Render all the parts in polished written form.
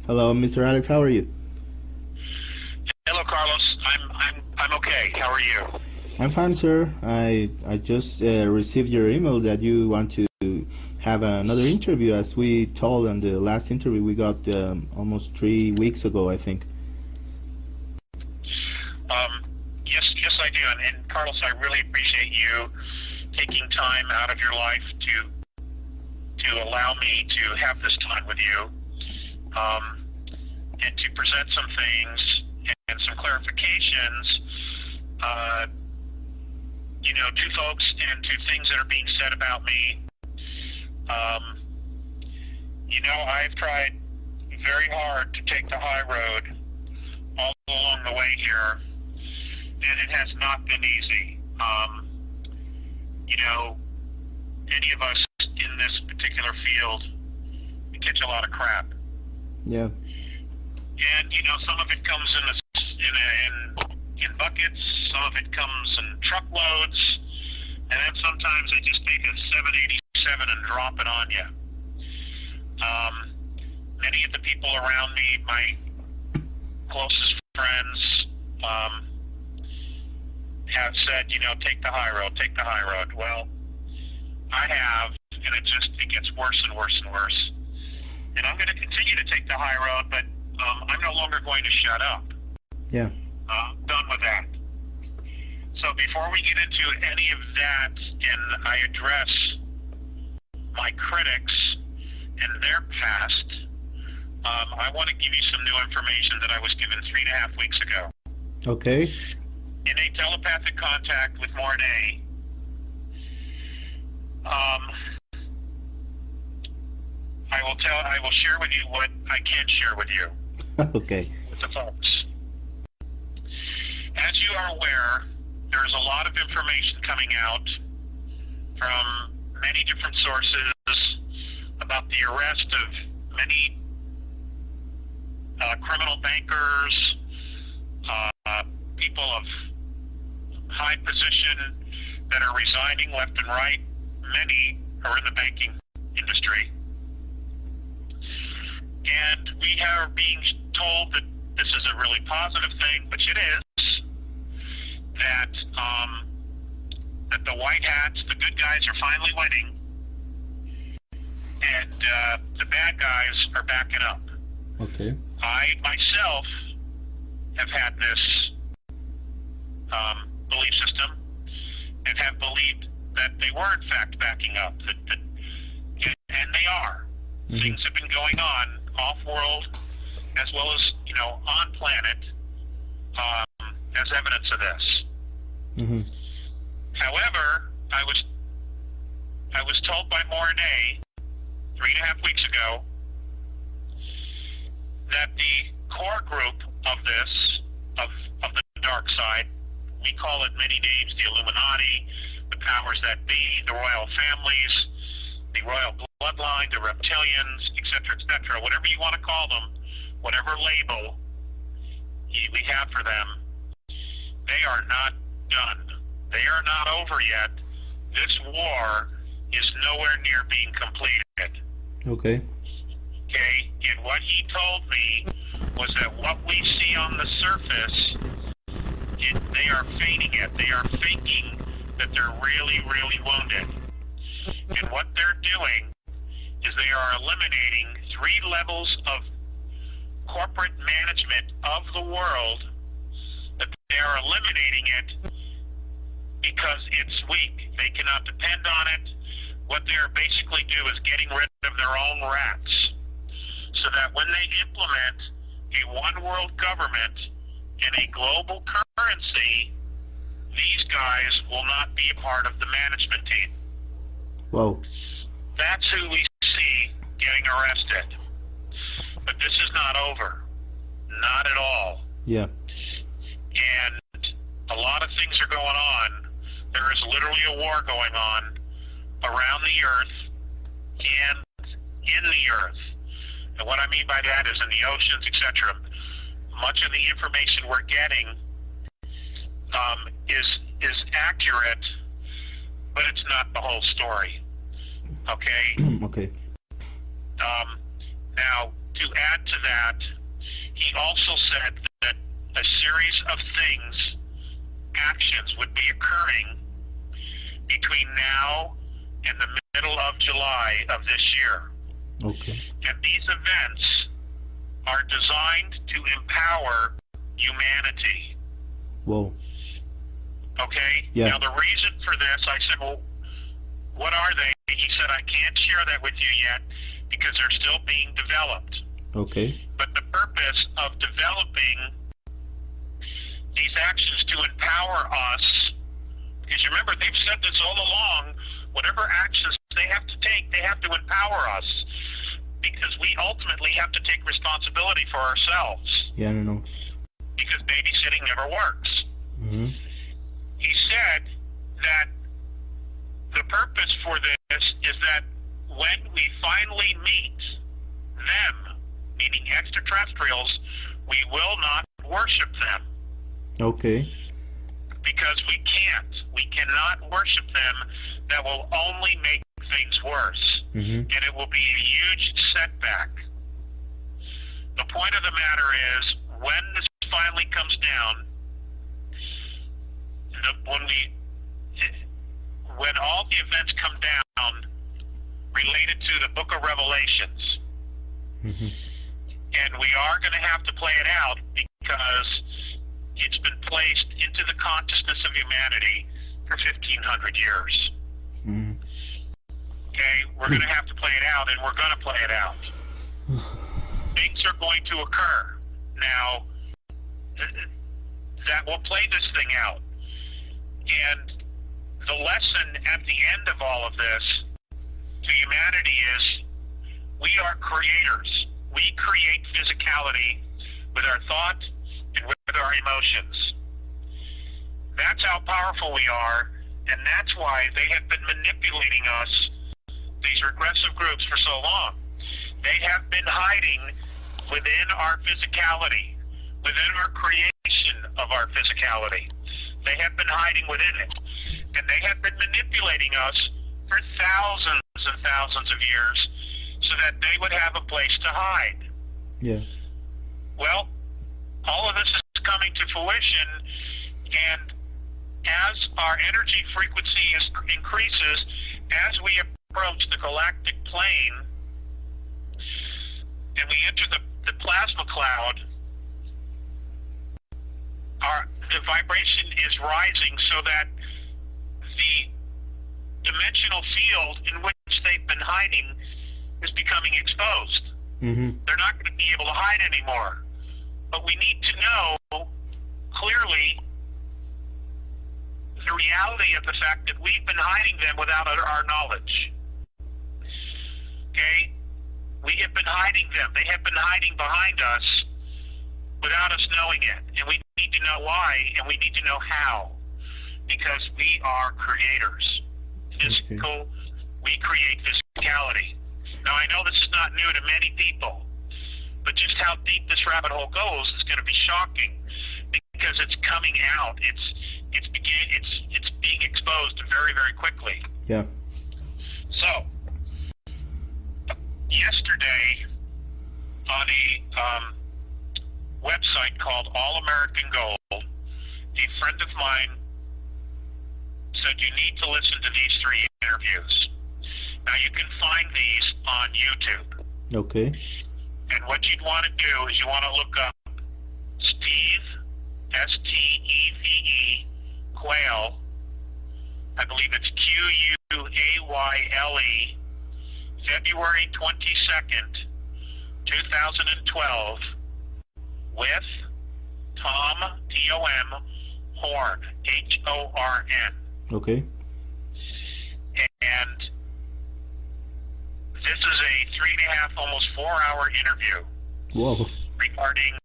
Hello, Mr. Alex. How are you? Hello, Carlos. I'm okay. How are you? I'm fine, sir. I just received your email that you want to have another interview, as we told on the last interview we got almost 3 weeks ago, I think. Yes, I do. And Carlos, I really appreciate you taking time out of your life to allow me to have this time with you, and to present some things and some clarifications, to folks and to things that are being said about me. I've tried very hard to take the high road all along the way here, and it has not been easy. Any of us in this particular field, we catch a lot of crap. Yeah. And some of it comes in buckets, some of it comes in truckloads, and then sometimes they just take a 787 and drop it on you. Many of the people around me, my closest friends, have said, take the high road, take the high road. Well, I have, and it gets worse and worse and worse. And I'm going to continue to take the high road, but I'm no longer going to shut up. Yeah. Done with that. So before we get into any of that, and I address my critics and their past, I want to give you some new information that I was given 3.5 weeks ago. Okay. In a telepathic contact with Mornay, I will share with you what I can share with you. Okay. With the folks. As you are aware, there's a lot of information coming out from many different sources about the arrest of many criminal bankers, people of high position that are resigning left and right. Many are in the banking industry. And we are being told that this is a really positive thing, which it is, that the white hats, the good guys, are finally winning, and the bad guys are backing up. Okay. I myself have had this belief system and have believed that they were in fact backing up, and they are. Mm-hmm. Things have been going on off-world as well as on planet as evidence of this. Mm-hmm. However, I was told by Mornay 3.5 weeks ago that the core group of this, of the dark side, we call it many names: the Illuminati, the powers that be, the royal families, the royal bloodline, the reptilians, etc., whatever you want to call them, whatever label we have for them, they are not done. They are not over yet. This war is nowhere near being completed. Okay. Okay, and what he told me was that what we see on the surface, they are feigning it. They are faking that they're really, really wounded. And what they're doing is they are eliminating 3 levels of corporate management of the world, that they are eliminating it because it's weak. They cannot depend on it. What they're basically do is getting rid of their own rats, so that when they implement a one world government and a global currency, these guys will not be a part of the management team. Whoa. That's who we see getting arrested. But this is not over. Not at all. Yeah. And a lot of things are going on. There is literally a war going on around the earth and in the earth. And what I mean by that is in the oceans, etc. Much of the information we're getting is accurate, but it's not the whole story. Okay? Okay. Now, to add to that, he also said that a series of things, actions, would be occurring between now and the middle of July of this year. Okay. And these events are designed to empower humanity. Whoa. Okay? Yeah. Now, the reason for this, I said, well, what are they? He said, I can't share that with you yet because they're still being developed. Okay. But the purpose of developing these actions to empower us, because you remember, they've said this all along, whatever actions they have to take, they have to empower us, because we ultimately have to take responsibility for ourselves. Yeah, I don't know. Because babysitting never works. Mm-hmm. He said that the purpose for this is that when we finally meet them, meaning extraterrestrials, we will not worship them. Okay. Because we can't. We cannot worship them. That will only make things worse. Mm-hmm. And it will be a huge setback. The point of the matter is, when this finally comes down, when all the events come down related to the book of Revelations, Mm-hmm. and we are going to have to play it out because it's been placed into the consciousness of humanity for 1,500 years. Mm-hmm. Okay, we're going to have to play it out, and we're going to play it out. Things are going to occur. Now, that will play this thing out. And the lesson at the end of all of this to humanity is we are creators. We create physicality with our thought and with our emotions. That's how powerful we are, and that's why they have been manipulating us, these regressive groups, for so long. They have been hiding within our physicality, within our creation of our physicality. They have been hiding within it. And they have been manipulating us for thousands and thousands of years so that they would have a place to hide. Yeah. Well, all of this is coming to fruition, and as our energy frequency increases, as we approach the galactic plane, and we enter the plasma cloud, the vibration is rising so that the dimensional field in which they've been hiding is becoming exposed. Mm-hmm. They're not going to be able to hide anymore. But we need to know clearly the reality of the fact that we've been hiding them without our knowledge. Okay? We have been hiding them. They have been hiding behind us without us knowing it. And we need to know why, and we need to know how. Because we are creators. Physical, we create physicality. Now, I know this is not new to many people, but just how deep this rabbit hole goes is going to be shocking because it's coming out. It's being exposed very, very quickly. Yeah. So, yesterday on a website called All American Gold, a friend of mine said you need to listen to these 3 interviews. Now, you can find these on YouTube. Okay. And what you'd want to do is you want to look up Steve, S-T-E-V-E, Quayle. I believe it's Q-U-A-Y-L-E, February 22nd, 2012, with Tom, T-O-M, Horn, H-O-R-N. Okay. And this is a 3.5, almost 4-hour interview. Whoa. Regarding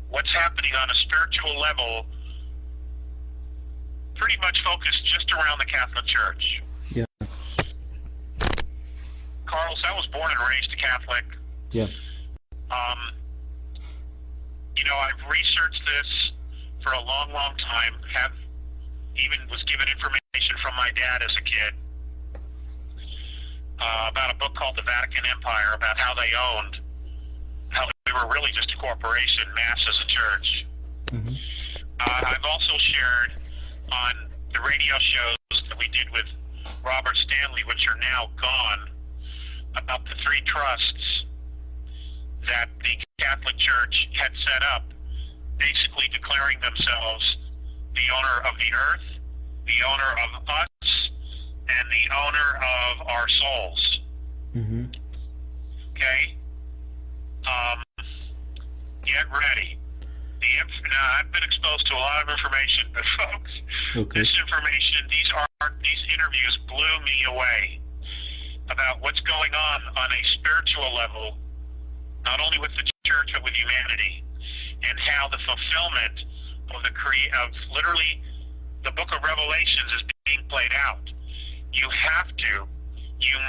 what's happening on a spiritual level, pretty much focused just around the Catholic Church. Yeah. Carlos, I was born and raised a Catholic. Yeah. I've researched this for a long, long time. Even was given information from my dad as a kid about a book called The Vatican Empire, about how they owned we're really just a corporation, Mass as a church. Mm-hmm. I've also shared on the radio shows that we did with Robert Stanley, which are now gone, about the three trusts that the Catholic Church had set up, basically declaring themselves the owner of the earth, the owner of us, and the owner of our souls. Mm-hmm. Okay? Get ready. Now, I've been exposed to a lot of information, but folks, Okay. this information, these interviews blew me away about what's going on a spiritual level, not only with the church but with humanity, and how the fulfillment of literally the book of Revelations is being played out. You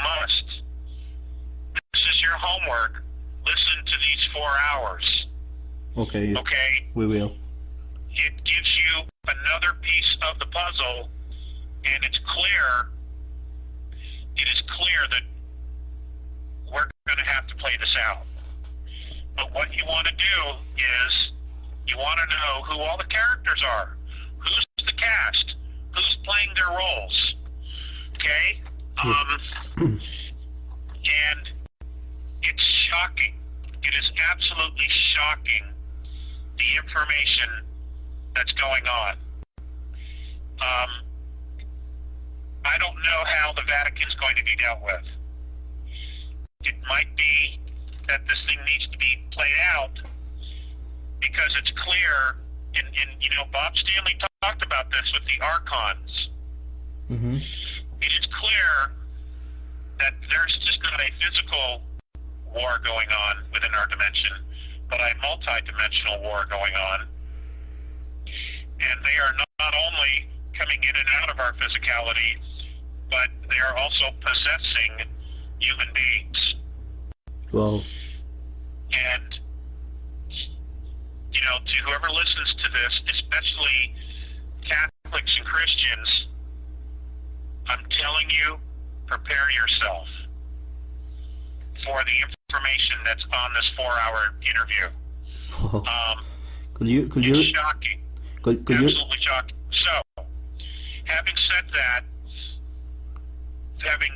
must. This is your homework. Listen to these 4 hours. Okay. Okay? We will. It gives you another piece of the puzzle, and it is clear that we're going to have to play this out. But what you want to do is you want to know who all the characters are. Who's the cast? Who's playing their roles? Okay? And it's shocking. It is absolutely shocking, the information that's going on. I don't know how the Vatican's going to be dealt with. It might be that this thing needs to be played out because it's clear, and Bob Stanley talked about this with the Archons. Mm-hmm. It is clear that there's just not a physical war going on within our dimension, but a multi-dimensional war going on. And they are not only coming in and out of our physicality, but they are also possessing human beings. Well. And, to whoever listens to this, especially Catholics and Christians, I'm telling you, prepare yourself for the information that's on this 4-hour interview. It's shocking. Absolutely shocking. So, having said that, having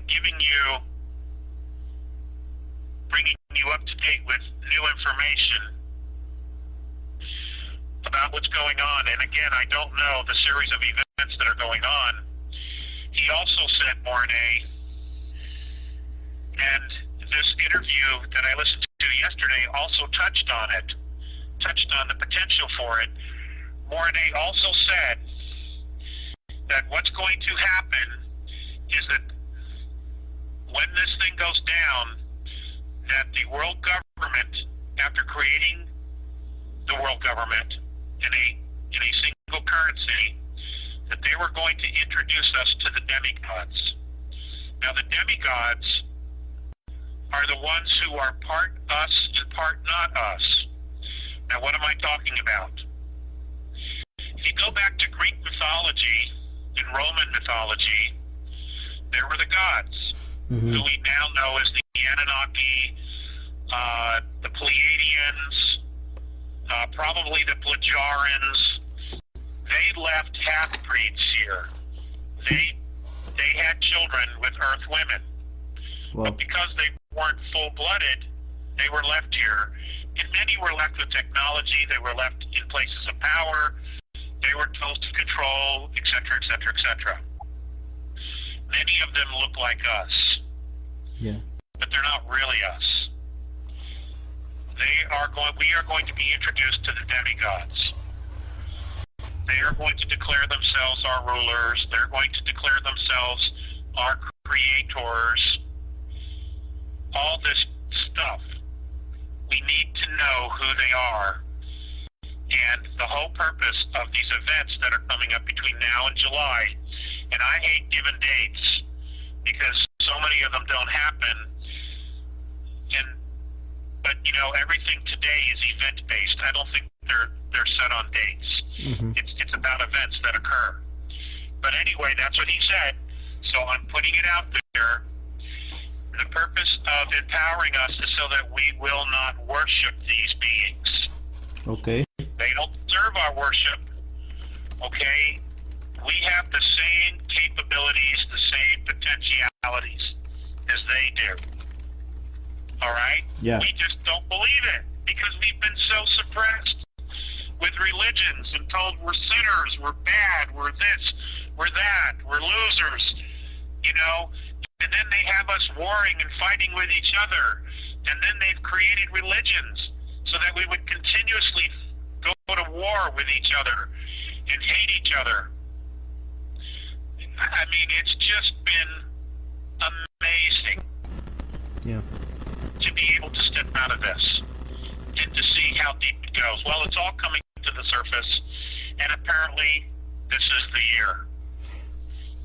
bringing you up to date with new information about what's going on, and again, I don't know the series of events that are going on. He also said, Mornay, and this interview that I listened to yesterday also touched on the potential for it. Mornay also said that what's going to happen is that when this thing goes down, that the world government, after creating the world government in a single currency, that they were going to introduce us to the demigods. Now, the demigods are the ones who are part us and part not us. Now, what am I talking about? If you go back to Greek mythology and Roman mythology, there were the gods, Mm-hmm. who we now know as the Anunnaki, the Pleiadians, probably the Plagiarans. They left half-breeds here. They had children with Earth women. Well. But because they weren't full-blooded, they were left here. And many were left with technology. They were left in places of power. They were told to control, etc., etc., etc. Many of them look like us. Yeah. But they're not really us. We are going to be introduced to the demigods. They are going to declare themselves our rulers. They're going to declare themselves our creators. All this stuff. We need to know who they are. And the whole purpose of these events that are coming up between now and July, and I hate giving dates because so many of them don't happen. But everything today is event-based. I don't think they're set on dates. Mm-hmm. It's about events that occur. But anyway, that's what he said. So I'm putting it out there. The purpose of empowering us is so that we will not worship these beings. Okay. They don't deserve our worship. Okay? We have the same capabilities, the same potentialities as they do. All right? Yeah. We just don't believe it because we've been so suppressed with religions and told we're sinners, we're bad, we're this, we're that, we're losers, you know? And then they have us warring and fighting with each other. And then they've created religions so that we would continuously go to war with each other and hate each other. I mean, it's just been amazing. Yeah. To be able to step out of this and to see how deep it goes. Well, it's all coming to the surface, and apparently this is the year.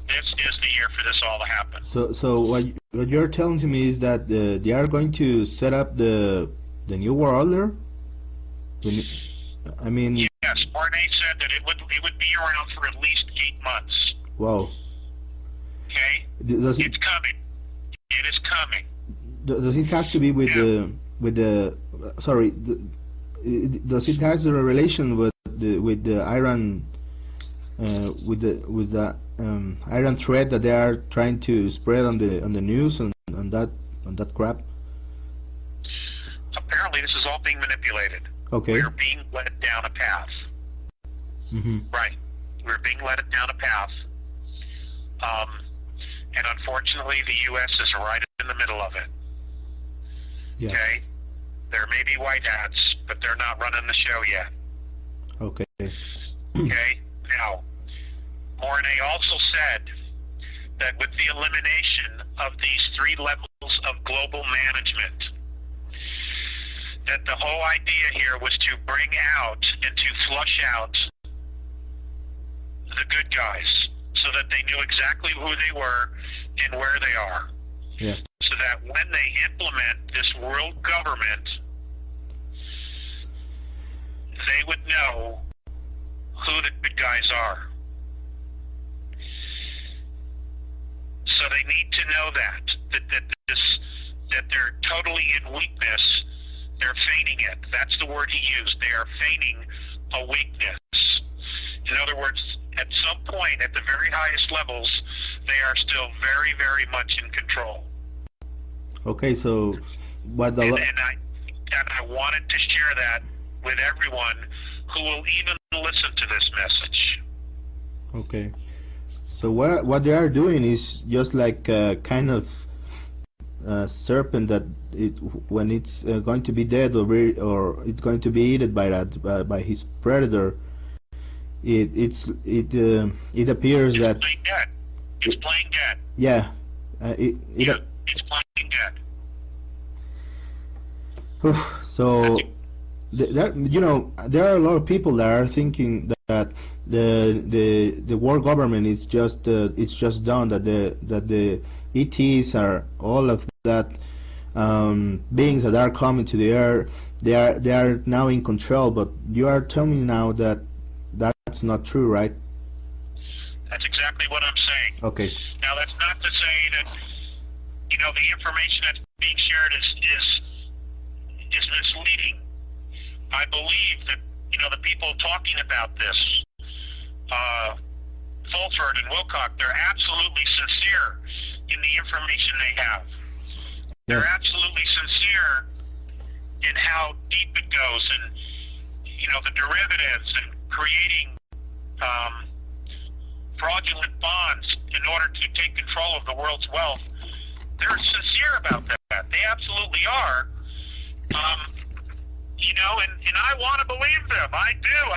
This is the year for this all to happen. So what you're telling to me is that they are going to set up the new world order? I mean... Yes, Barney said that it would be around for at least 8 months. Wow. Okay? It's coming. It is coming. Does it has to be with the sorry? Does it has a relation with the Iran with the Iran threat that they are trying to spread on the news and that crap? Apparently, this is all being manipulated. Okay. We're being led down a path. Mm-hmm. Right. We're being led down a path. And unfortunately, the U.S. is right in the middle of it. Yeah. Okay? There may be white hats, but they're not running the show yet. Okay. Okay? Now, Mornay also said that with the elimination of these 3 levels of global management, that the whole idea here was to bring out and to flush out the good guys so that they knew exactly who they were and where they are. Yeah. So that when they implement this world government, they would know who the good guys are. So they need to know that they're totally in weakness. They're feigning it. That's the word he used. They are feigning a weakness. In other words, at some point, at the very highest levels, they are still very, very much in control. Okay, so what the... And I wanted to share that with everyone who will even listen to this message. Okay. So what they are doing is just like a kind of serpent that when it's going to be dead or it's going to be eaten by his predator, it appears that it's playing dead. It's playing dead. Yeah. It's playing dead. So there are a lot of people that are thinking that the world government is just it's just done, that the ETs are all of that beings that are coming to the earth, they are now in control. But you are telling me now that that's not true, right? That's exactly what I'm saying. Okay. Now that's not to say that the information that's being shared is misleading. I believe that the people talking about this, Fulford and Wilcock, they're absolutely sincere in the information they have. They're absolutely sincere in how deep it goes, and the derivatives and creating fraudulent bonds in order to take control of the world's wealth. They're sincere about that. They absolutely are. And I want to believe them. I do.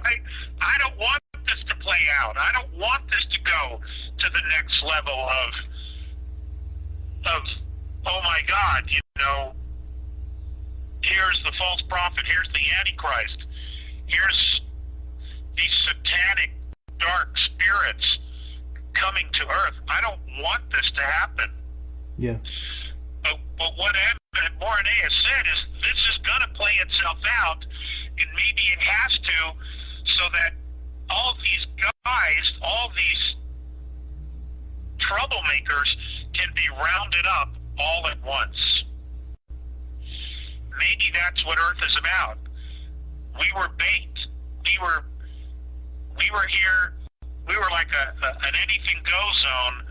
I don't want this to play out. I don't want this to go to the next level of oh my God, here's the false prophet, here's the Antichrist, here's these satanic dark spirits coming to earth. I don't want this to happen. Yeah. But what Mornay has said is this is going to play itself out, and maybe it has to, so that all these guys, all these troublemakers can be rounded up all at once. Maybe that's what Earth is about. we were bait. We were here. We were like an anything go zone,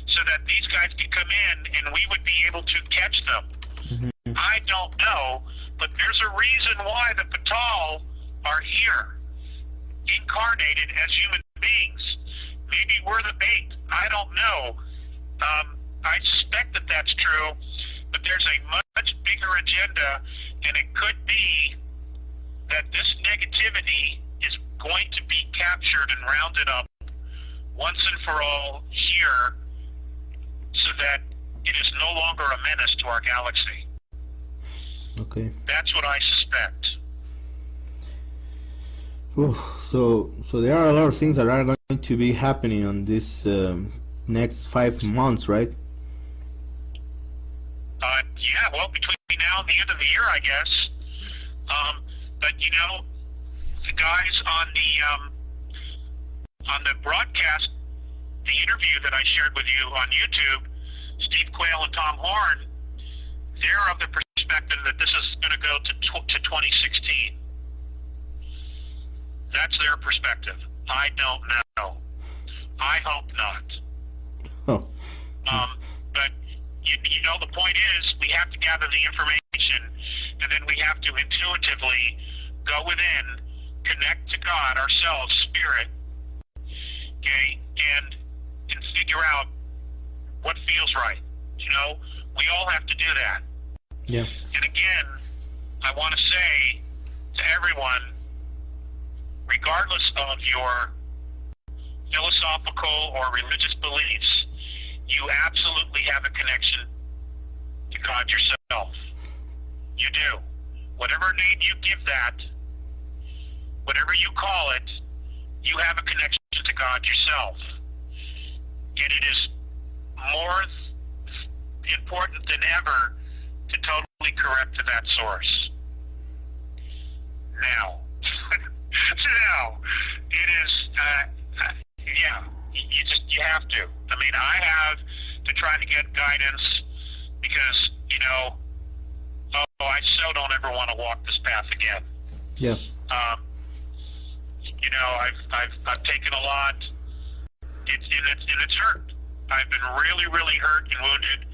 so that these guys could come in and we would be able to catch them. Mm-hmm. I don't know, but there's a reason why the Patal are here, incarnated as human beings. Maybe we're the bait. I don't know. I suspect that that's true, but there's a much bigger agenda, and it could be that this negativity is going to be captured and rounded up once and for all here, so that it is no longer a menace to our galaxy. Okay. That's what I suspect. Whew. So there are a lot of things that are going to be happening on this next 5 months, right? Yeah, well, between now and the end of the year, I guess. But you know, the guys on the broadcast, the interview that I shared with you on YouTube, Steve Quayle and Tom Horn, they're of the perspective that this is going to go to 2016. That's their perspective. I don't know. I hope not. Oh. But you know, the point is, we have to gather the information, and then we have to intuitively go within, connect to God, ourselves, spirit, okay, and figure out what feels right. You know, we all have to do that. Yeah. And again, I want to say to everyone, regardless of your philosophical or religious beliefs, you absolutely have a connection to God yourself. You do. Whatever name you give that, whatever you call it, you have a connection to God yourself. And it is more important than ever to totally correct to that source. Now, it is, yeah, you have to. I mean, I have to try to get guidance because, you know, I so don't ever want to walk this path again. Yeah. You know, I've taken a lot, and it's hurt. I've been really, really hurt and wounded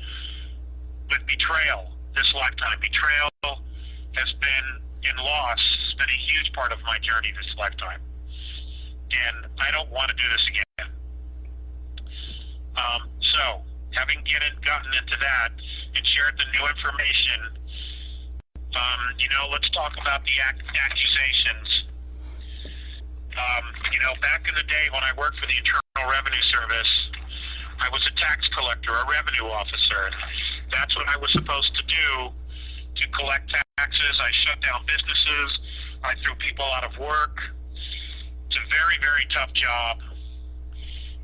with betrayal this lifetime. Betrayal has been, in loss, has been a huge part of my journey this lifetime. And I don't want to do this again. So, having gotten into that and shared the new information, you know, let's talk about the accusations. You know, back in the day when I worked for the Internal Revenue Service, I was a tax collector, a revenue officer. That's what I was supposed to do, to collect taxes. I shut down businesses. I threw people out of work. It's a very, very tough job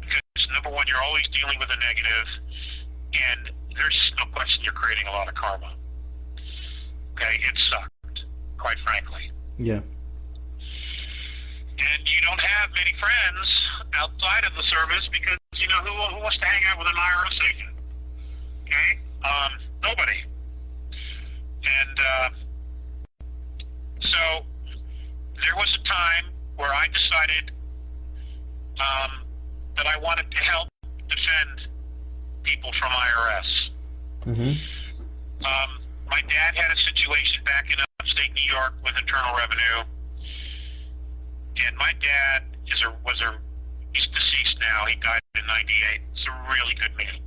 because, number one, you're always dealing with a negative, and there's no question you're creating a lot of karma. Okay, it sucked, quite frankly. Yeah. And you don't have many friends outside of the service because, you know, who wants to hang out with an IRS agent? Okay? Nobody. And so there was a time where I decided that I wanted to help defend people from IRS. Mm-hmm. My dad had a situation back in upstate New York with Internal Revenue, and my dad he's deceased now. He died in '98. He's a really good man.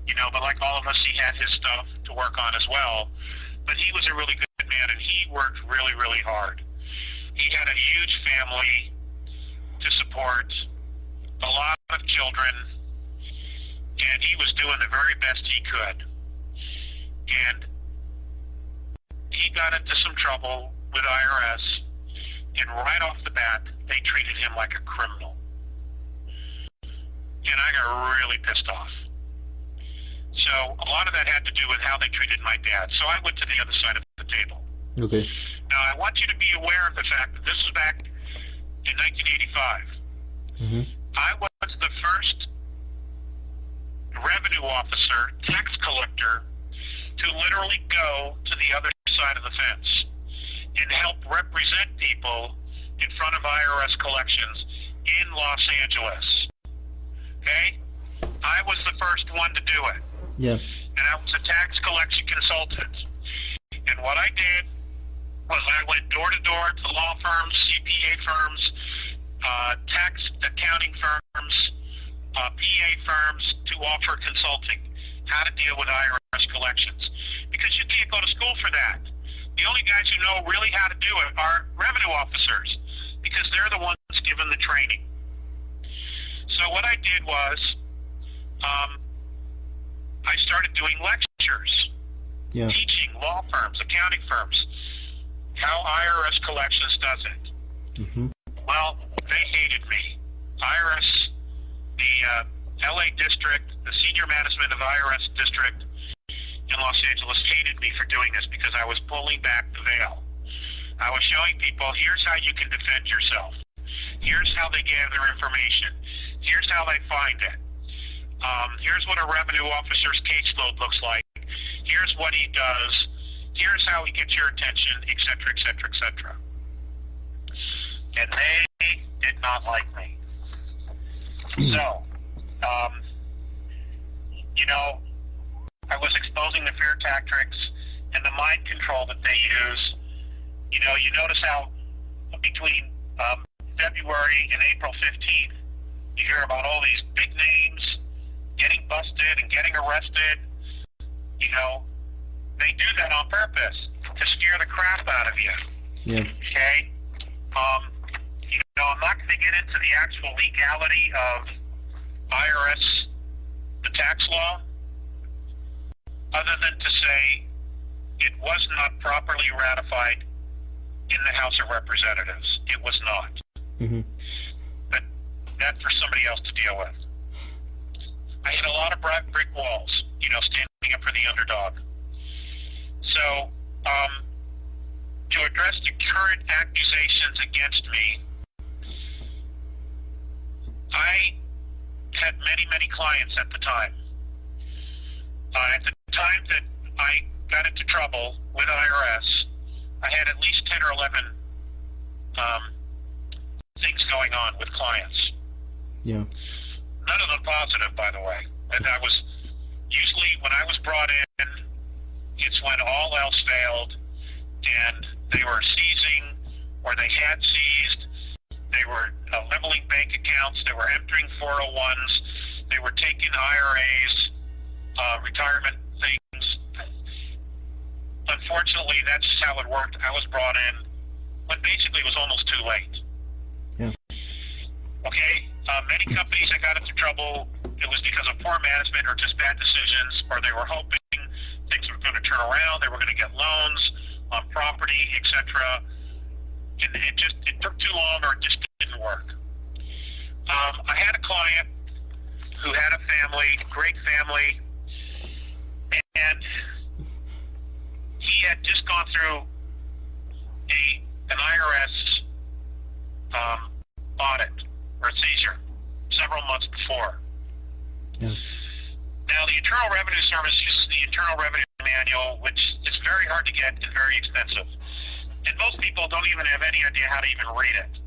You know, but like all of us, he had his stuff to work on as well. But he was a really good man, and he worked really, really hard. He had a huge family to support, a lot of children, and he was doing the very best he could. And he got into some trouble with IRS, and right off the bat, they treated him like a criminal. And I got really pissed off. So a lot of that had to do with how they treated my dad. So I went to the other side of the table. Okay. Now, I want you to be aware of the fact that this was back in 1985. Mm-hmm. I was the first revenue officer, tax collector, to literally go to the other side of the fence and help help represent people in front of IRS collections in Los Angeles. Okay? I was the first one to do it. Yeah. And I was a tax collection consultant. And what I did was I went door to door to law firms, CPA firms, tax accounting firms, PA firms to offer consulting, how to deal with IRS collections. Because you can't go to school for that. The only guys who know really how to do it are revenue officers, because they're the ones given the training. So what I did was, I started doing lectures, teaching law firms, accounting firms, how IRS collections does it. Mm-hmm. Well, they hated me. IRS, the LA district, the senior management of IRS district in Los Angeles hated me for doing this because I was pulling back the veil. I was showing people, here's how you can defend yourself. Here's how they gather information. Here's how they find it. Here's what a revenue officer's caseload looks like. Here's what he does. Here's how he gets your attention, et cetera, et cetera, et cetera. And they did not like me. So, I was exposing the fear tactics and the mind control that they use. You notice how between February and April 15th, you hear about all these big names getting busted and getting arrested. They do that on purpose to scare the crap out of you. Yeah. Okay? I'm not going to get into the actual legality of IRS, the tax law, other than to say it was not properly ratified in the House of Representatives. It was not. Mm-hmm. But that's for somebody else to deal with. I hit a lot of brick walls, standing up for the underdog. So, to address the current accusations against me, I had many, many clients at the time. At the time that I got into trouble with IRS, I had at least 10 or 11 things going on with clients. Yeah. None of them positive, by the way. And I was usually, when I was brought in, it's when all else failed and they were seizing or they had seized. They were leveling bank accounts. They were entering 401s. They were taking IRAs, retirement things. Unfortunately, that's just how it worked. I was brought in when basically it was almost too late. Yeah. Okay? Many companies that got into trouble, it was because of poor management or just bad decisions, or they were hoping things were going to turn around, they were going to get loans on property, etc. And it took too long, or it just didn't work. I had a client who had a family, great family, and he had just gone through an IRS audit or seizure several months before. Yes. Now, the Internal Revenue Service uses the Internal Revenue Manual, which is very hard to get and very expensive. And most people don't even have any idea how to even read it.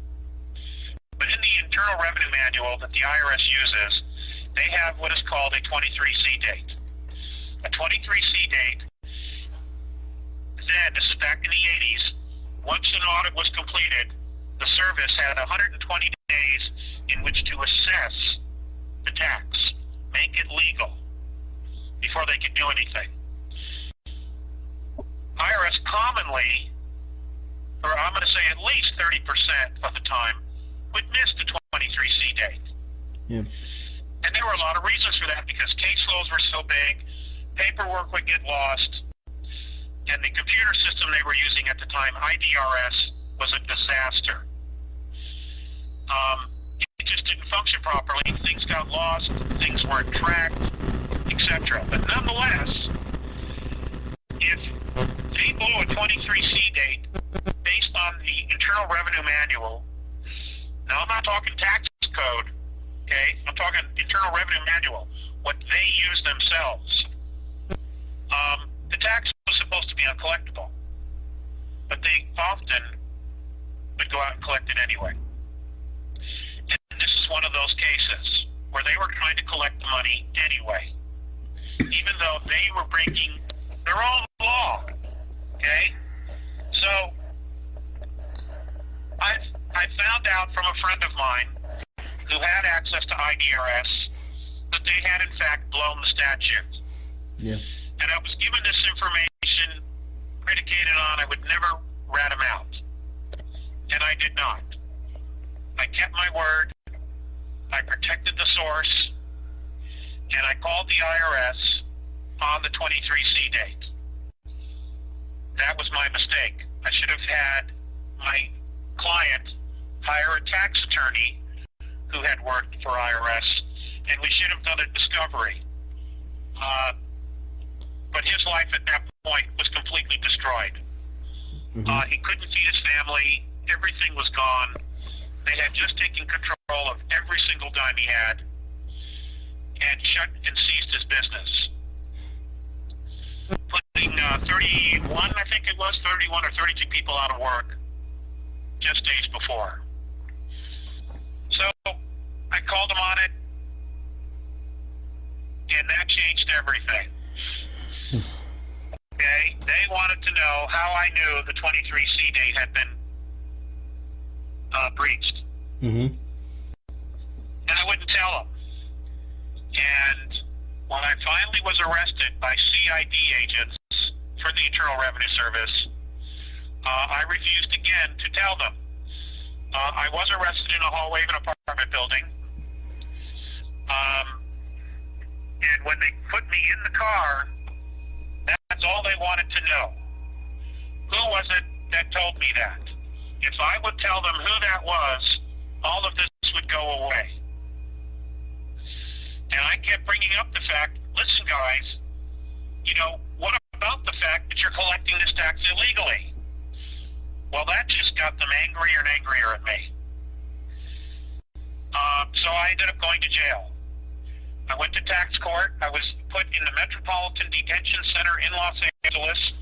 But in the Internal Revenue Manual that the IRS uses, they have what is called a 23C date. A 23C date, then, this is back in the 80s, once an audit was completed, the service had 120 days in which to assess the tax, make it legal, before they could do anything. IRS commonly, or I'm going to say at least 30% of the time, would miss the 23C date. Yeah. And there were a lot of reasons for that, because case flows were so big, paperwork would get lost, and the computer system they were using at the time, IDRS, was a disaster. It just didn't function properly. Things got lost, things weren't tracked, etc. But nonetheless, if they blow a 23C date based on the Internal Revenue Manual, now I'm not talking tax code, okay? I'm talking Internal Revenue Manual, what they use themselves. The tax was supposed to be uncollectible. but they often would go out and collect it anyway. And this is one of those cases where they were trying to collect the money anyway, even though they were breaking their own law. Okay? So I found out from a friend of mine who had access to IDRS that they had in fact blown the statute. Yeah. And I was given this information predicated on I would never rat him out. And I did not. I kept my word. I protected the source. And I called the IRS on the 23C date. That was my mistake. I should have had my client hire a tax attorney who had worked for IRS, and we should have done a discovery. But his life at that point was completely destroyed. He couldn't feed his family. Everything was gone. They had just taken control of every single dime he had and shut and seized his business. Putting 31, I think it was, 31 or 32 people out of work just days before. So I called him on it, and that changed everything. Okay? They wanted to know how I knew the 23C date had been breached. And I wouldn't tell them. And when I finally was arrested by CID agents for the Internal Revenue Service, I refused again to tell them. I was arrested in a hallway of an apartment building. And when they put me in the car, that's all they wanted to know. Who was it that told me that? If I would tell them who that was, all of this would go away. And I kept bringing up the fact, listen guys, you know, what about the fact that you're collecting this tax illegally? Well, that just got them angrier and angrier at me. So I ended up going to jail. I went to tax court. I was put in the Metropolitan Detention Center in Los Angeles,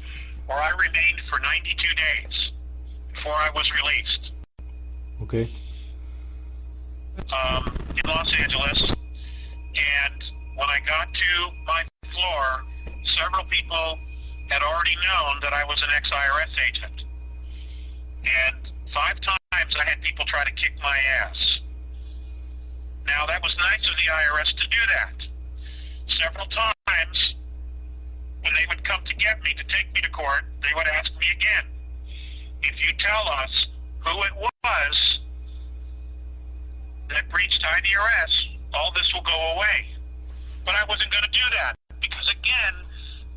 where I remained for 92 days before I was released. Okay. In Los Angeles. And when I got to my floor, several people had already known that I was an ex-IRS agent. And 5 times I had people try to kick my ass. Now, that was nice of the IRS to do that. Several times, when they would come to get me, to take me to court, they would ask me again, if you tell us who it was that breached IDRS, all this will go away. But I wasn't going to do that, because again,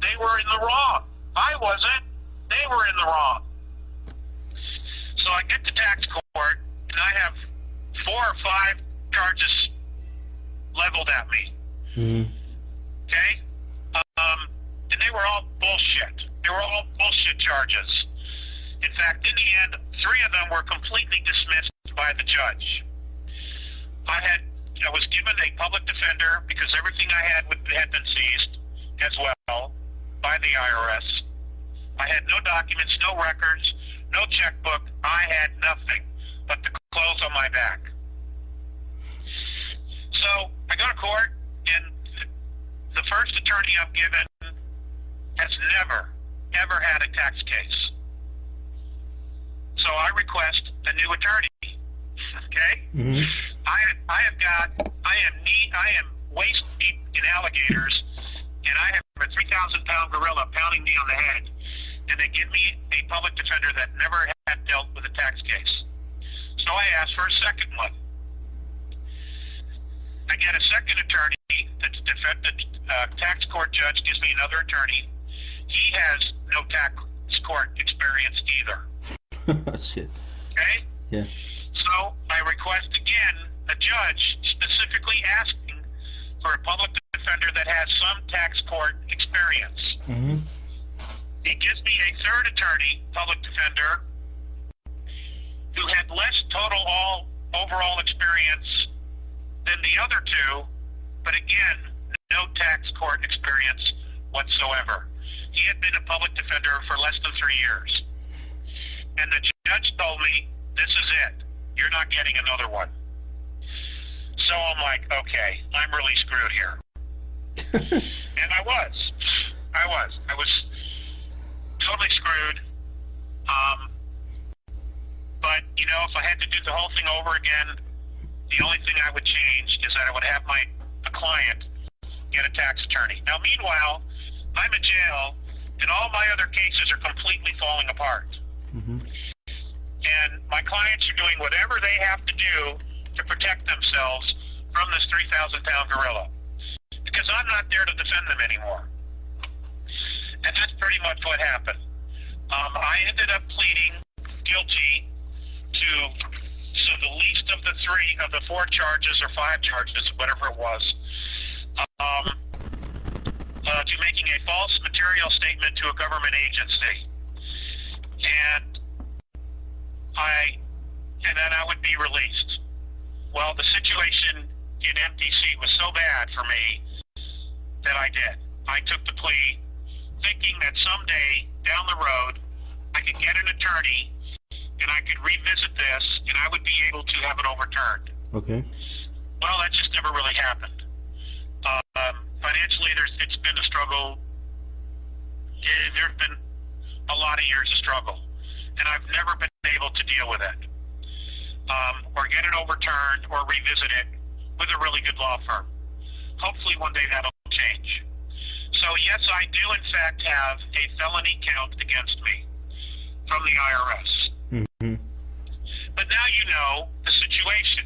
they were in the wrong. I wasn't. They were in the wrong. So I get to tax court, and I have 4 or 5 charges leveled at me. Okay? And they were all bullshit. They were all bullshit charges. In fact, in the end, 3 of them were completely dismissed by the judge. I was given a public defender because everything I had been seized as well by the IRS. I had no documents, no records, no checkbook. I had nothing but the clothes on my back. So I go to court, and the first attorney I'm given has never, ever had a tax case. So I request a new attorney. Okay? I am waist deep in alligators, and I have a 3,000-pound gorilla pounding me on the head. And they give me a public defender that never had dealt with a tax case. So I asked for a second one. I get a second attorney. The tax court judge gives me another attorney. He has no tax court experience either. Shit. Okay? Yeah. So I request again a judge specifically asking for a public defender that has some tax court experience. He gives me a third attorney, public defender, who had less total overall experience than the other 2, but again, no tax court experience whatsoever. He had been a public defender for less than 3 years. And the judge told me, this is it. You're not getting another one. So I'm like, okay, I'm really screwed here. And I was totally screwed. But, you know, if I had to do the whole thing over again, the only thing I would change is that I would have a client get a tax attorney. Now, meanwhile, I'm in jail, and all my other cases are completely falling apart. Mm-hmm. And my clients are doing whatever they have to do to protect themselves from this 3,000-pound gorilla. Because I'm not there to defend them anymore. And that's pretty much what happened. I ended up pleading guilty to the least of the 4 charges or 5 charges, whatever it was, to making a false material statement to a government agency. And then I would be released. Well, the situation in MDC was so bad for me that I did. I took the plea thinking that someday down the road I could get an attorney and I could revisit this and I would be able to have it overturned. Okay. Well, that just never really happened. Financially, it's been a struggle. There's been a lot of years of struggle, and I've never been able to deal with it, or get it overturned, or revisit it with a really good law firm. Hopefully one day that'll change. So yes, I do in fact have a felony count against me from the IRS. Mm-hmm. But now you know the situation.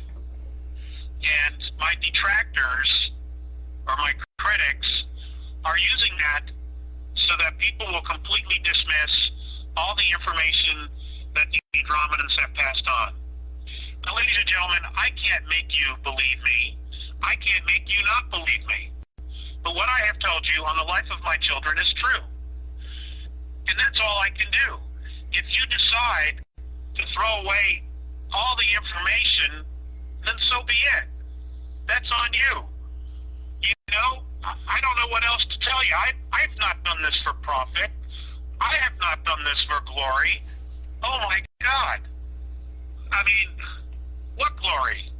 And my detractors, or my critics, are using that so that people will completely dismiss all the information that the Andromedans have passed on. Now, ladies and gentlemen, I can't make you believe me. I can't make you not believe me. But what I have told you on the life of my children is true. And that's all I can do. If you decide to throw away all the information, then so be it. That's on you. You know, I don't know what else to tell you. I've not done this for profit. I have not done this for glory. Oh my God. I mean, what glory?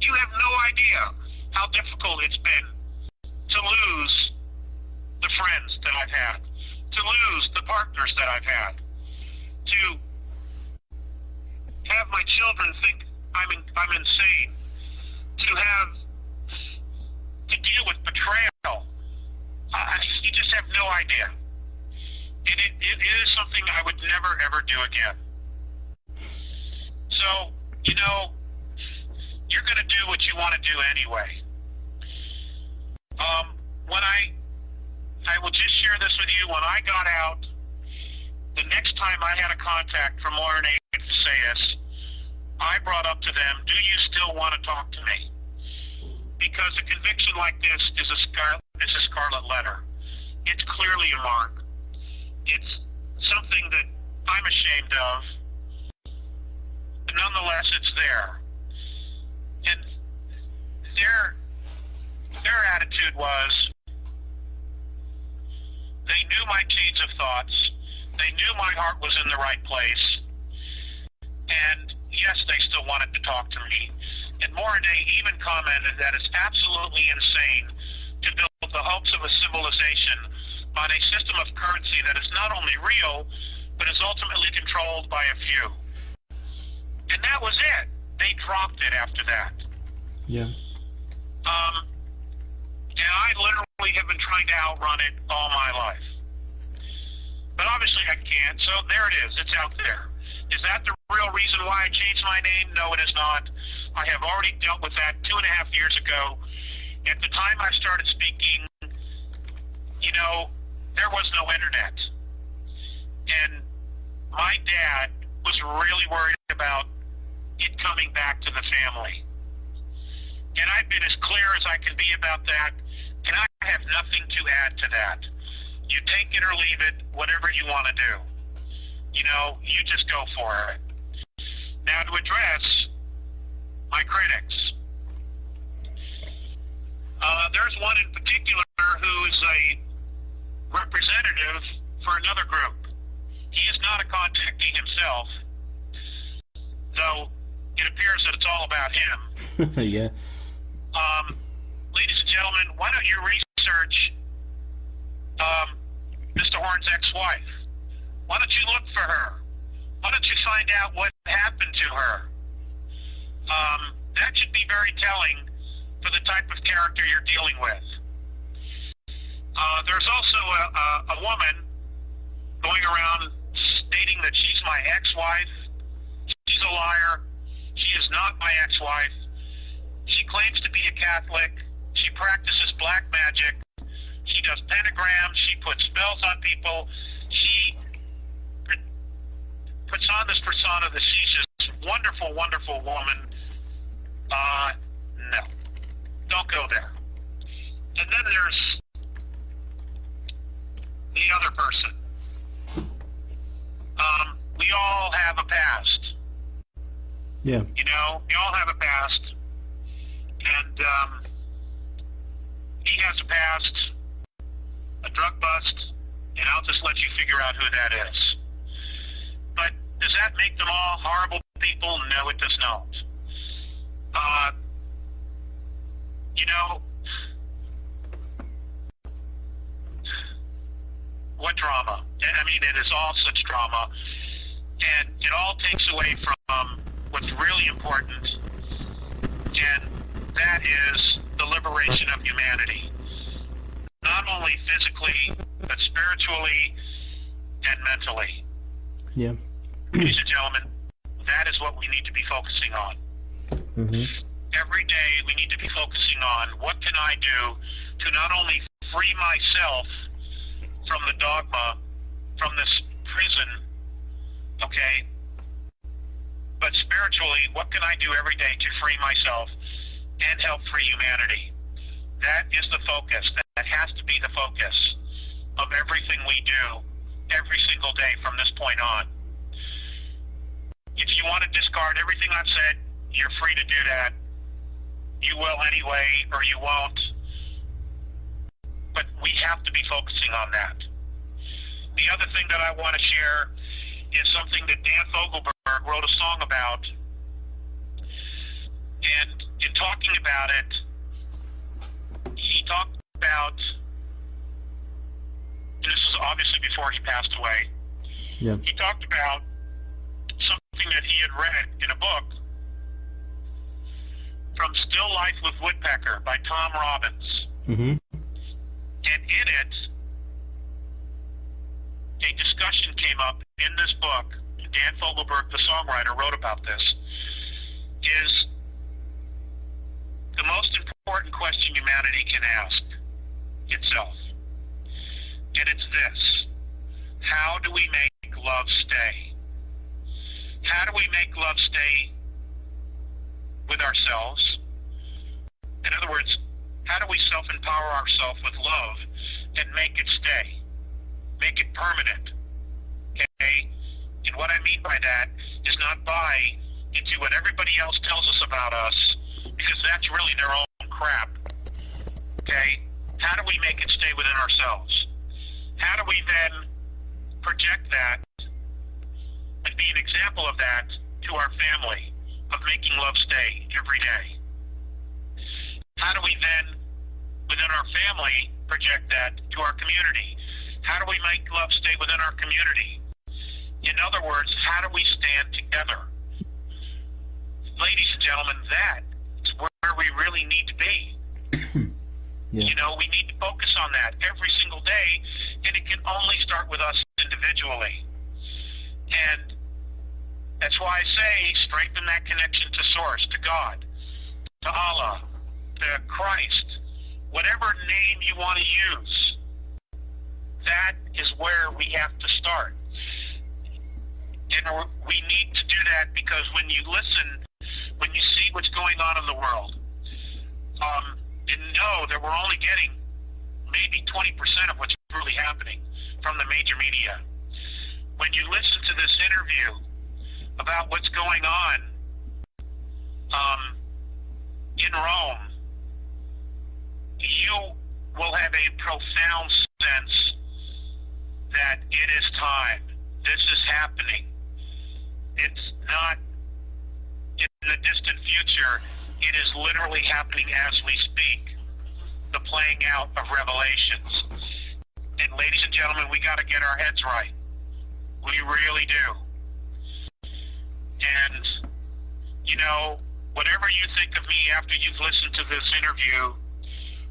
You have no idea how difficult it's been to lose the friends that I've had, to lose the partners that I've had, to have my children think I'm insane, to deal with betrayal. You just have no idea. And it is something I would never, ever do again. So, you know, you're going to do what you want to do anyway. When I will just share this with you, when I got out, the next time I had a contact from RNA and FACES, I brought up to them, do you still want to talk to me? Because a conviction like this is a scarlet letter. It's clearly a mark. It's something that I'm ashamed of, but nonetheless it's there. And their attitude was, they knew my chains of thoughts, they knew my heart was in the right place, and yes, they still wanted to talk to me. And Morinay even commented that it's absolutely insane to build the hopes of a civilization on a system of currency that is not only real, but is ultimately controlled by a few. And that was it. They dropped it after that. Yeah. And I literally have been trying to outrun it all my life. But obviously I can't, so there it is. It's out there. Is that the real reason why I changed my name? No, it is not. I have already dealt with that 2.5 years ago. At the time I started speaking, you know, there was no internet. And my dad was really worried about it coming back to the family. And I've been as clear as I can be about that, and I have nothing to add to that. You take it or leave it, whatever you want to do. You know, you just go for it. Now, to address my critics, there's one in particular who's a representative for another group. He is not a contactee himself, about him. Yeah. Ladies and gentlemen, why don't you research Mr. Horn's ex-wife? Why don't you look for her? Why don't you find out what happened to her? That should be very telling for the type of character you're dealing with. There's also a woman going around stating that she's my ex-wife. She's a liar. She is not my ex-wife. She claims to be a Catholic. She practices black magic. She does pentagrams. She puts spells on people. She puts on this persona that she's this wonderful, wonderful woman. No. Don't go there. And then there's the other person. We all have a past. Yeah. You know, we all have a past. And he has a past, a drug bust, and I'll just let you figure out who that is. But does that make them all horrible people? No, it does not. You know, what drama? I mean, it is all such drama. And it all takes away from what's really important, and that is the liberation of humanity. Not only physically, but spiritually and mentally. Yeah. Ladies and gentlemen, that is what we need to be focusing on. Mm-hmm. Every day we need to be focusing on what can I do to not only free myself from the dogma, from this prison, okay, but spiritually, what can I do every day to free myself and help free humanity? That is the focus. That has to be the focus of everything we do every single day from this point on. If you want to discard everything I've said, you're free to do that. You will anyway, or you won't. But we have to be focusing on that. The other thing that I want to share is something that Dan Fogelberg wrote a song about. And in talking about it, he talked about, this is obviously before he passed away, Yeah. he talked about something that he had read in a book from Still Life with Woodpecker by Tom Robbins. Mm-hmm. And in it, a discussion came up in this book. Dan Fogelberg, the songwriter, wrote about this. Is the most important question humanity can ask itself. And it's this: how do we make love stay? How do we make love stay with ourselves? In other words, how do we self-empower ourselves with love and make it stay? Make it permanent. Okay? And what I mean by that is not buy into what everybody else tells us about us, because that's really their own crap. Okay? How do we make it stay within ourselves? How do we then project that and be an example of that to our family, of making love stay every day? How do we then, within our family, project that to our community? How do we make love stay within our community? In other words, how do we stand together? Ladies and gentlemen, that's where we really need to be. Yeah. You know, we need to focus on that every single day, and it can only start with us individually. And that's why I say strengthen that connection to Source, to God, to Allah, to Christ, whatever name you want to use. That is where we have to start. And we need to do that because when you listen, when you see what's going on in the world, and know that we're only getting maybe 20% of what's really happening from the major media. When you listen to this interview about what's going on in Rome, you will have a profound sense that it is time. This is happening. It's not in the distant future. It is literally happening as we speak. The playing out of Revelations. And ladies and gentlemen, we got to get our heads right. We really do. And, you know, whatever you think of me after you've listened to this interview,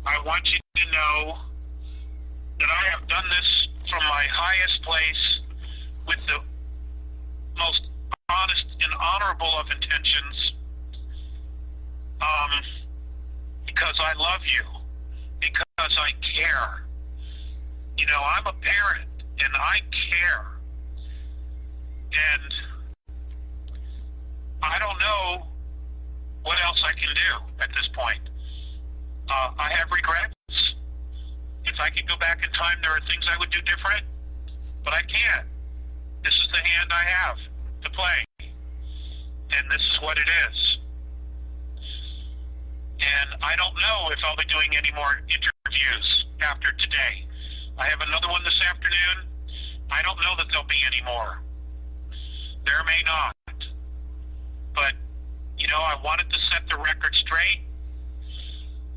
I want you to know that I have done this from my highest place with the most honest and honorable of intentions, because I love you, because I care. You know, I'm a parent, and I care. And I don't know what else I can do at this point. I have regrets. If I could go back in time, there are things I would do different, but I can't. This is the hand I have to play, and this is what it is. And I don't know if I'll be doing any more interviews after today. I have another one this afternoon. I don't know that there'll be any more. There may not. But, you know, I wanted to set the record straight.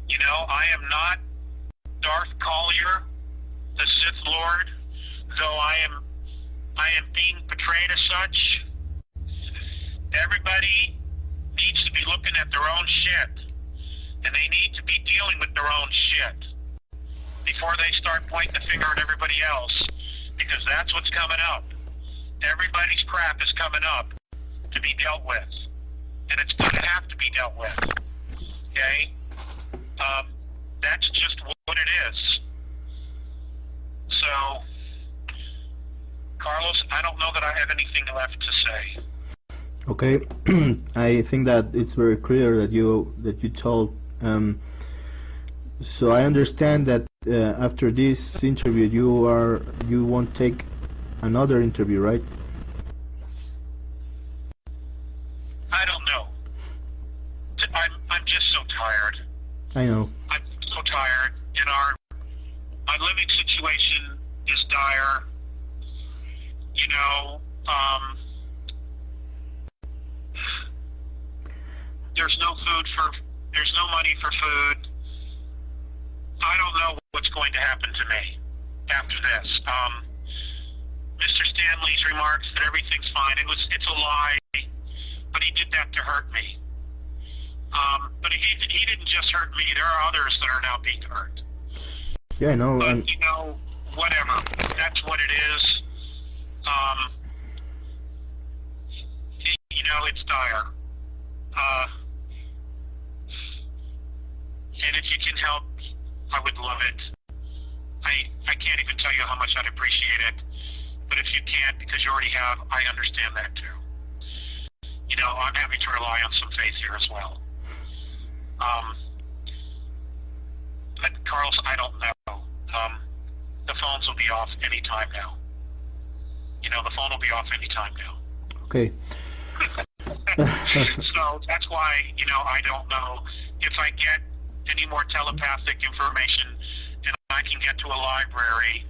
You know, I am not Darth Collier, the Sith Lord, though I am being portrayed as such. Everybody needs to be looking at their own shit, and they need to be dealing with their own shit before they start pointing the finger at everybody else, because that's what's coming up. Everybody's crap is coming up to be dealt with, and it's going to have to be dealt with. Okay? That's just what it is. So, Carlos, I don't know that I have anything left to say. Okay, I think that it's very clear that you told. So I understand that after this interview, you won't take another interview, right? I don't know. I'm just so tired. I know. I'm so tired, and my living situation is dire. You know, there's no money for food. I don't know what's going to happen to me after this. Mr. Stanley's remarks that everything's fine, it's a lie, but he did that to hurt me. But he didn't just hurt me. There are others that are now being hurt. Yeah, I know. But, you know, whatever. That's what it is. You know, it's dire. And if you can help, I would love it. I can't even tell you how much I'd appreciate it. But if you can't, because you already have, I understand that too. You know, I'm having to rely on some faith here as well. But Carlos, I don't know. The phones will be off any time now. You know, the phone will be off any time now. Okay. So that's why, you know, I don't know if I get any more telepathic information and I can get to a library,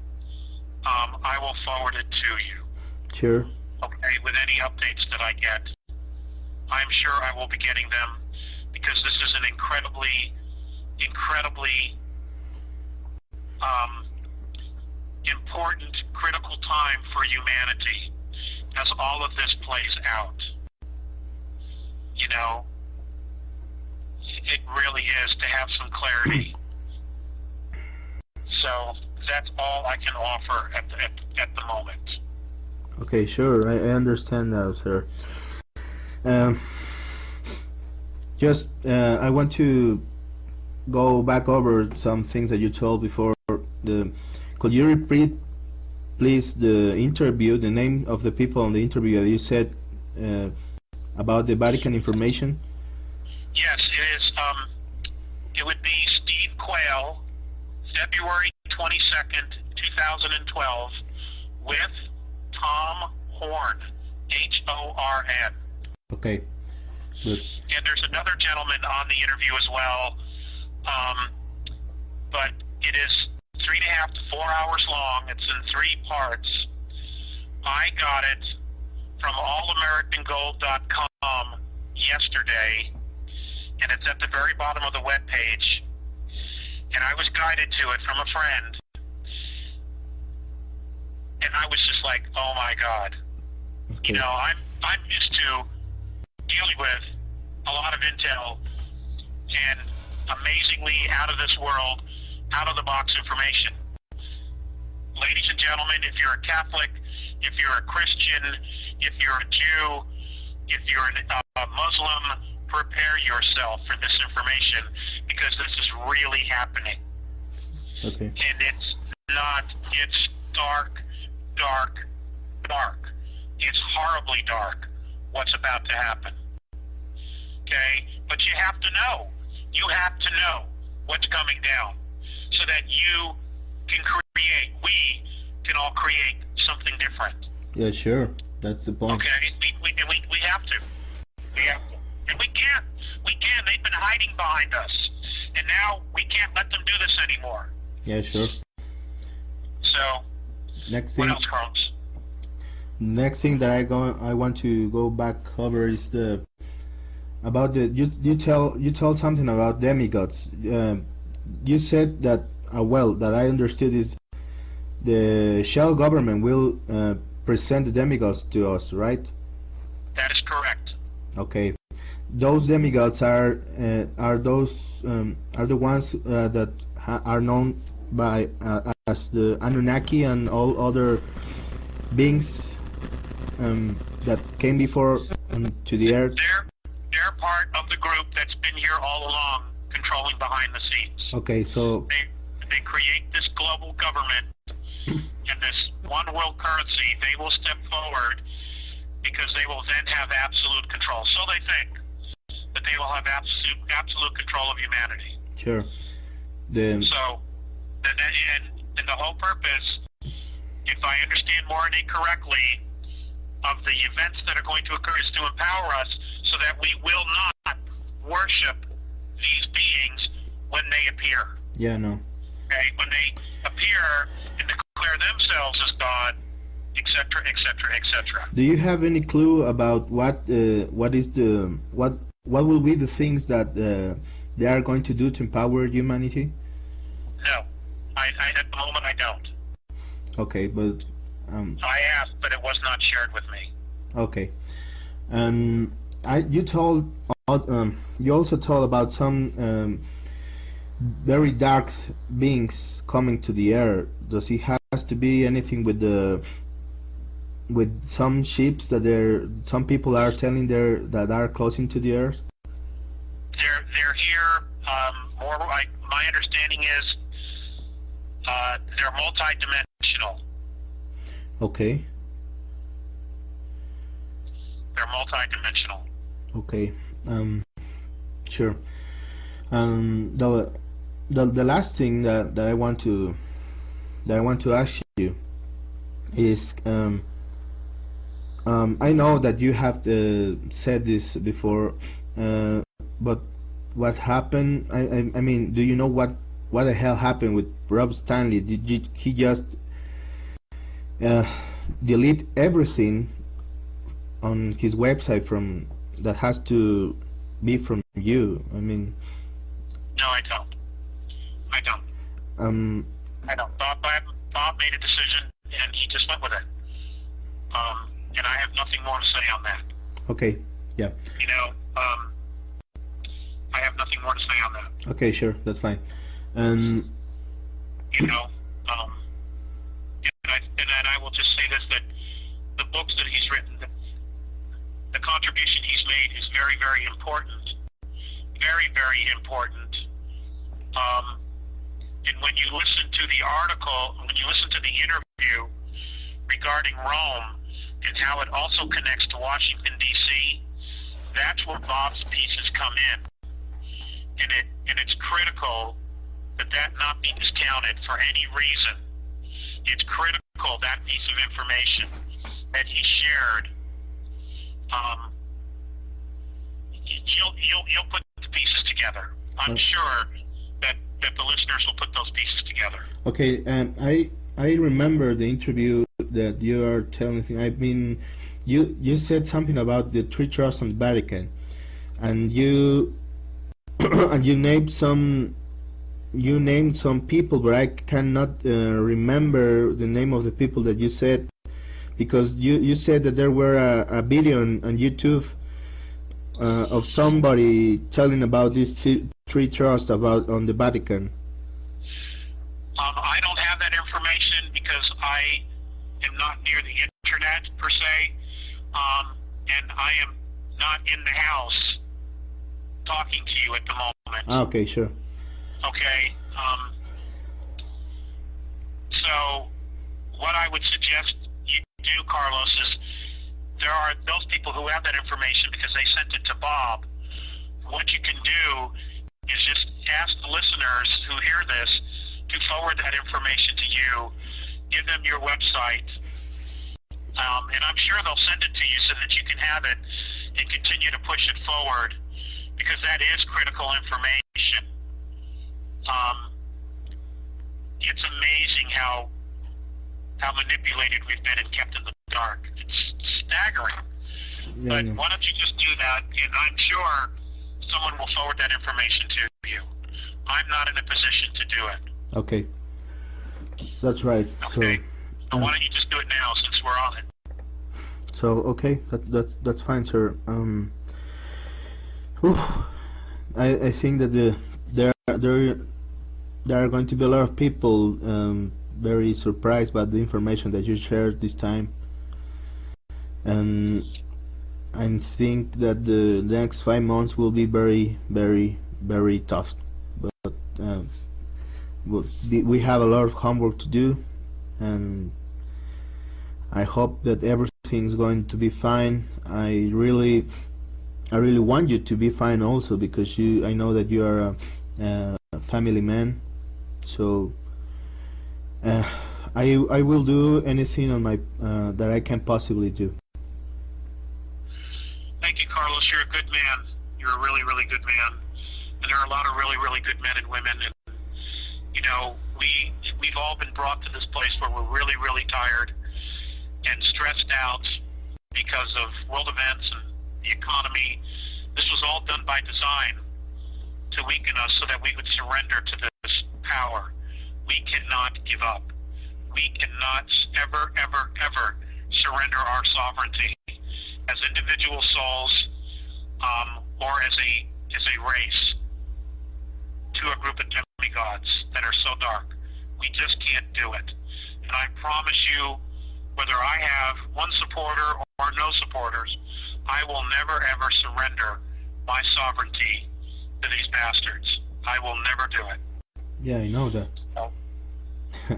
I will forward it to you. Sure. Okay, with any updates that I get. I'm sure I will be getting them, because this is an incredibly important, critical time for humanity as all of this plays out. You know, it really is, to have some clarity. So that's all I can offer at the moment. Okay, sure. I understand now, sir. Just I want to go back over some things that you told before. Could you repeat, please, the interview, the name of the people on the interview that you said about the Vatican information? Yes, it is. It would be Steve Quayle, February 22nd, 2012, with Tom Horn, H-O-R-N. Okay. Good. And there's another gentleman on the interview as well, but it is 3.5 to 4 hours long. It's in 3 parts. I got it from allamericangold.com yesterday, and it's at the very bottom of the web page. And I was guided to it from a friend, and I was just like, oh my God. Okay. You know, I'm used to dealing with a lot of intel and amazingly out of this world, out of the box information. Ladies and gentlemen, if you're a Catholic, if you're a Christian, if you're a Jew, if you're a Muslim, prepare yourself for this information, because this is really happening. Okay. And it's dark, dark, dark. It's horribly dark what's about to happen. Okay? But you have to know. You have to know what's coming down so that you can create, we can all create something different. Yeah, sure. That's the point. Okay? We have to. We have to. And we can't. We can. They've been hiding behind us. And now we can't let them do this anymore. Yeah, sure. So, Next thing. what else, Carlos? Next thing that I want to go back over is about the you told something about demigods. You said that well, that I understood is the shell government will present the demigods to us, right? That is correct. Okay. Those demigods are the ones that are known by as the Anunnaki and all other beings that came before to the earth. They're part of the group that's been here all along, controlling behind the scenes. Okay, so They create this global government and this one world currency. They will step forward because they will then have absolute control. So they think that they will have absolute control of humanity. sure. So, and the whole purpose, if I understand Morony correctly, of the events that are going to occur is to empower us so that we will not worship these beings when they appear. Yeah, no. Okay? When they appear and declare themselves as God, etc., etc., etc. Do you have any clue about what will be the things that they are going to do to empower humanity? No. I at the moment I don't. Okay, but I asked, but it was not shared with me. okay. You also told about some very dark beings coming to the earth. Does it has to be anything with some ships that some people are telling that are closing to the earth? They're here. More like my understanding is they're multi-dimensional. Okay. They're multi-dimensional. Okay. Sure. The last thing that I want to ask you is I know that you have said this before, but what happened? I mean, do you know what the hell happened with Rob Stanley? He just delete everything on his website from that has to be from you? I mean, no, I don't. I don't. I don't. Bob made a decision, and he just went with it. And I have nothing more to say on that. Okay. Yeah. You know, I have nothing more to say on that. Okay, sure, that's fine. You know, and I will just say this, that the books that he's written, the contribution he's made is very, very important. Very, very important. And when you listen to the article, when you listen to the interview regarding Rome and how it also connects to Washington, D.C., that's where Bob's pieces come in. And it's critical that not be discounted for any reason. It's critical, that piece of information that he shared. You'll put the pieces together. I'm sure that the listeners will put those pieces together. Okay, and I remember the interview that you are telling. I mean, you said something about the three trusts on the Vatican, and you and you named some people, but I cannot remember the name of the people that you said, because you said that there were a video on YouTube of somebody telling about these three trusts about on the Vatican. I don't have that information because I am not near the internet per se, and I am not in the house talking to you at the moment. Okay, sure. Okay. So what I would suggest you do, Carlos, is there are those people who have that information because they sent it to Bob. What you can do is just ask the listeners who hear this to forward that information to you, give them your website, and I'm sure they'll send it to you so that you can have it and continue to push it forward, because that is critical information. It's amazing how manipulated we've been and kept in the dark. It's staggering. Yeah, But why don't you just do that, and I'm sure someone will forward that information to you. I'm not in a position to do it. Okay. That's right. Okay. So why don't you just do it now since we're on it? So okay, that's fine, sir. I think that there are going to be a lot of people very surprised by the information that you shared this time, and I think that the next 5 months will be very, very, very tough. But we have a lot of homework to do, and I hope that everything's going to be fine. I really want you to be fine also, because I know that you are a family man. So I will do anything on my that I can possibly do. Thank you, Carlos. You're a good man. You're a really, really good man. And there are a lot of really, really good men and women. And you know, we've all been brought to this place where we're really, really tired and stressed out because of world events and the economy. This was all done by design to weaken us so that we would surrender to this power. We cannot give up. We cannot ever, ever, ever surrender our sovereignty as individual souls, or as a race, to a group of demigods that are so dark. We just can't do it. And I promise you, whether I have one supporter or no supporters, I will never ever surrender my sovereignty to these bastards. I will never do it. Yeah, I know that. So,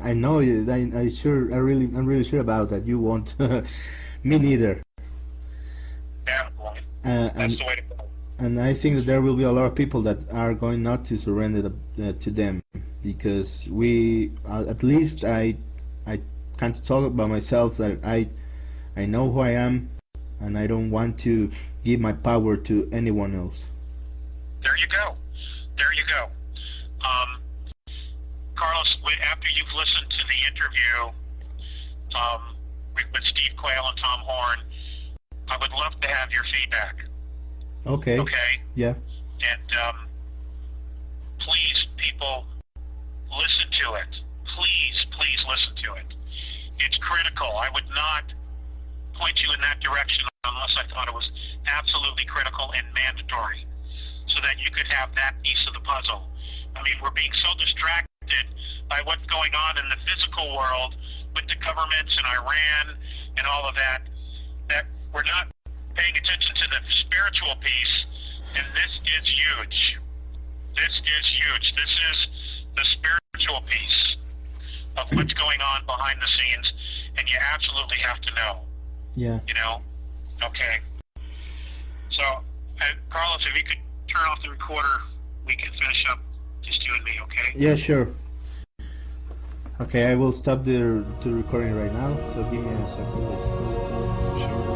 I know. I'm really sure about that. You won't. Me neither. yeah, boy. And That's the way to go. and I think that there will be a lot of people that are going not to surrender to them, because we, at least I can't talk about myself, that I know who I am, and I don't want to give my power to anyone else. There you go. There you go. Carlos, after you've listened to the interview with Steve Quayle and Tom Horn, I would love to have your feedback. Okay. Okay? Yeah. And please, people, listen to it. Please, please listen to it. It's critical. I would not point you in that direction unless I thought it was absolutely critical and mandatory, so that you could have that piece of the puzzle. I mean, we're being so distracted by what's going on in the physical world with the governments in Iran and all of that, that we're not paying attention to the spiritual piece, and this is huge. This is huge. This is the spiritual piece of what's going on behind the scenes, and you absolutely have to know. Yeah. You know? Okay. So, Carlos, if you could turn off the recorder, we can finish up, just you and me, okay? Yeah, sure. Okay, I will stop the recording right now. So give me a second, please. Sure.